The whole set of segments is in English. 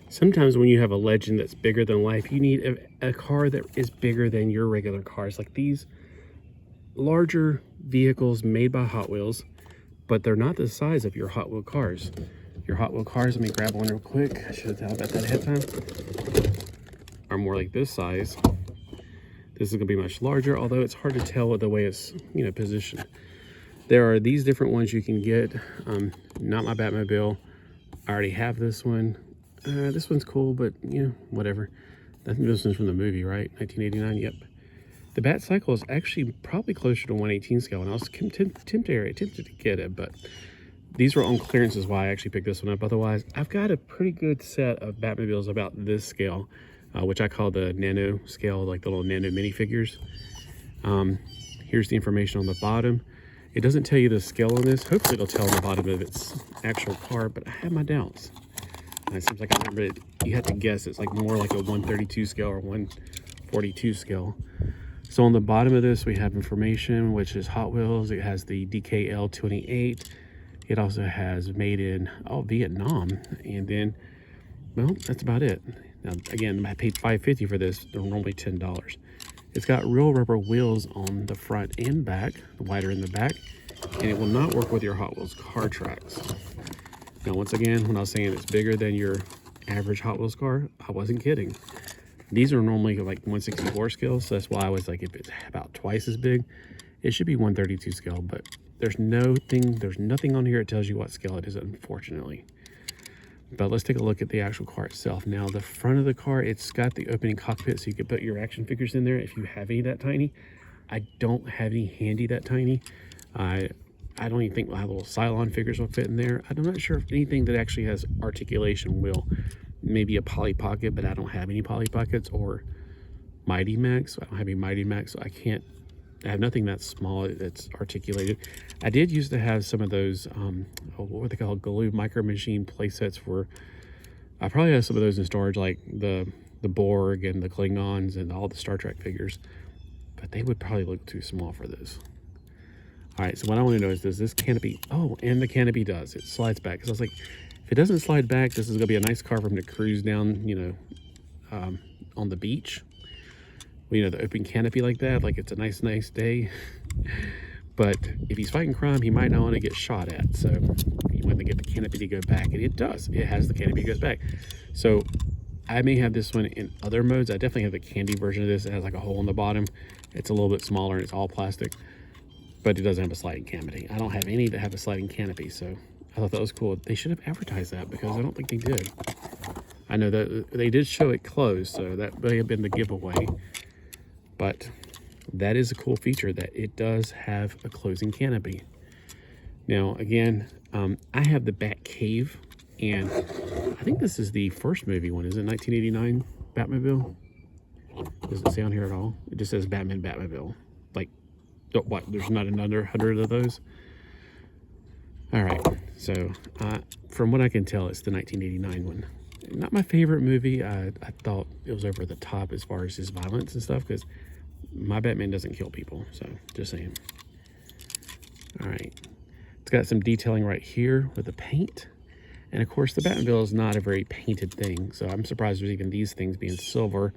Sometimes when you have a legend that's bigger than life, you need a car that is bigger than your regular cars. Like these larger vehicles made by Hot Wheels, but they're not the size of your Hot Wheel cars. Your Hot Wheel cars, let me grab one real quick. I should have thought about that ahead of time. Are more like this size. This is gonna be much larger, although it's hard to tell with the way it's, you know, positioned. There are these different ones you can get. Not my Batmobile. I already have this one. This one's cool, but you know, whatever. I think this one's from the movie, right? 1989, yep. The Bat Cycle is actually probably closer to 1/18 scale, and I was tempted to get it, but these were on clearance is why I actually picked this one up. Otherwise, I've got a pretty good set of Batmobiles about this scale, which I call the nano scale, like the little nano minifigures. Here's the information on the bottom. It doesn't tell you the scale on this. Hopefully it'll tell on the bottom of its actual car, but I have my doubts. It seems like I remember it, you have to guess. It's like more like a 132 scale or 142 scale. So on the bottom of this, we have information, which is Hot Wheels. It has the DKL28. It also has made in, Vietnam. And then, well, that's about it. Now, again, I paid $5.50 for this. They're normally $10. It's got real rubber wheels on the front and back, wider in the back, and it will not work with your Hot Wheels car tracks. Now, once again, when I was saying it's bigger than your average Hot Wheels car, I wasn't kidding. These are normally like 164 scale, so that's why I was like, if it's about twice as big, it should be 132 scale, but there's nothing on here that tells you what scale it is, unfortunately. But let's take a look at the actual car itself. Now, the front of the car, it's got the opening cockpit, so you can put your action figures in there if you have any that tiny. I don't have any handy that tiny. I don't even think my little Cylon figures will fit in there. I'm not sure if anything that actually has articulation will. Maybe a Polly Pocket, but I don't have any Polly Pockets, or Mighty Max. I don't have any Mighty Max, so I have nothing that small that's articulated. I did used to have some of those, what were they called? Glue Micro Machine play sets where I probably have some of those in storage, like the Borg and the Klingons and all the Star Trek figures, but they would probably look too small for this. All right, so what I want to know is, does this canopy, and the canopy does, it slides back. Because I was like, if it doesn't slide back, this is going to be a nice car for him to cruise down, you know, on the beach. Well, you know, the open canopy like that, like it's a nice day. But if he's fighting crime, he might not want to get shot at. So you want to get the canopy to go back, and it does. It has the canopy that goes back. So I may have this one in other modes. I definitely have the candy version of this. It has like a hole in the bottom. It's a little bit smaller, and it's all plastic. But it doesn't have a sliding canopy. I don't have any that have a sliding canopy, so I thought that was cool. They should have advertised that, because I don't think they did. I know that they did show it closed, so that may have been the giveaway. But that is a cool feature, that it does have a closing canopy. Now, again, I have the Bat Cave, and I think this is the first movie one. Is it 1989 Batmobile? Does it say on here at all? It just says Batman Batmobile. Like, what, there's not another 100 of those? All right, so from what I can tell, it's the 1989 one. Not my favorite movie. I thought it was over the top as far as his violence and stuff, because my Batman doesn't kill people, so just saying. All right, it's got some detailing right here with the paint, and of course the Batmobile is not a very painted thing, so I'm surprised there's even these things being silver.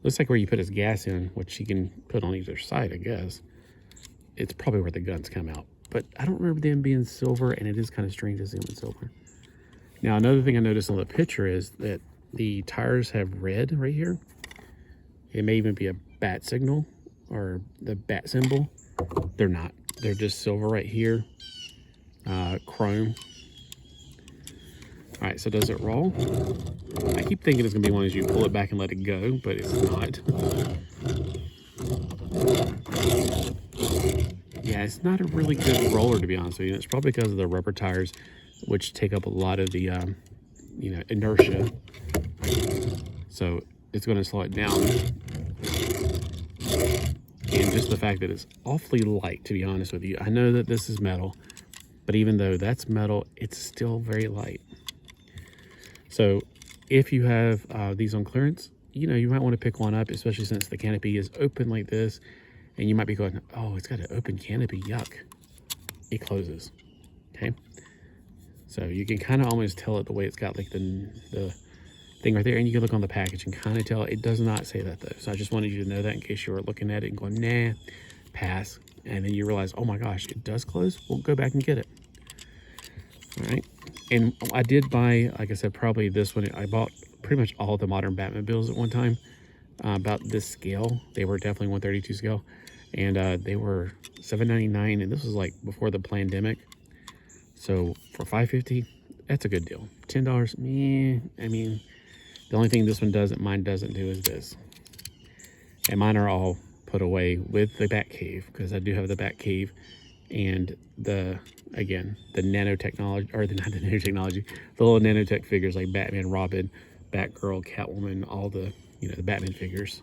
Looks like where you put his gas in, which you can put on either side, I guess. It's probably where the guns come out, but I don't remember them being silver, and it is kind of strange to see them in silver. Now, another thing I noticed on the picture is that the tires have red right here. It may even be a bat signal or the bat symbol. They're not. They're just silver right here. Chrome. All right, so does it roll? I keep thinking it's gonna be one as you pull it back and let it go, but it's not. Yeah, it's not a really good roller, to be honest with you. It's probably because of the rubber tires, which take up a lot of the, you know, inertia. So it's going to slow it down. And just the fact that it's awfully light, to be honest with you. I know that this is metal, but even though that's metal, it's still very light. So if you have these on clearance, you know, you might want to pick one up, especially since the canopy is open like this. And you might be going, oh, it's got an open canopy, yuck. It closes, okay? So you can kind of almost tell it the way it's got like the thing right there, and you can look on the package and kind of tell it does not say that though. So I just wanted you to know that in case you were looking at it and going, nah, pass, and then you realize, oh my gosh, it does close. We'll go back and get it. All right, and I did buy, like I said, probably this one. I bought pretty much all the modern Batmobiles at one time, about this scale. They were definitely 132 scale, and they were $7.99, and this was like before the pandemic. So for $5.50, that's a good deal. $10, meh. I mean, the only thing this one doesn't, mine doesn't do is this. And mine are all put away with the Bat Cave, because I do have the Bat Cave and the, again, the nanotechnology, or not the nanotechnology, the little nanotech figures like Batman, Robin, Batgirl, Catwoman, all the, you know, the Batman figures.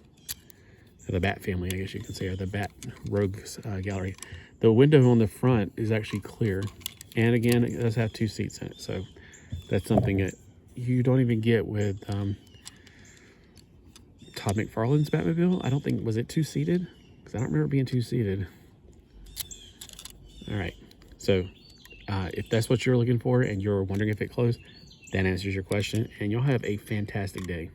The Bat family, I guess you can say, or the Bat Rogues gallery. The window on the front is actually clear. And again, it does have 2 seats in it. So that's something that you don't even get with Todd McFarlane's Batmobile. I don't think, was it 2-seated? Because I don't remember it being 2-seated. All right. So if that's what you're looking for and you're wondering if it closed, that answers your question. And you'll have a fantastic day.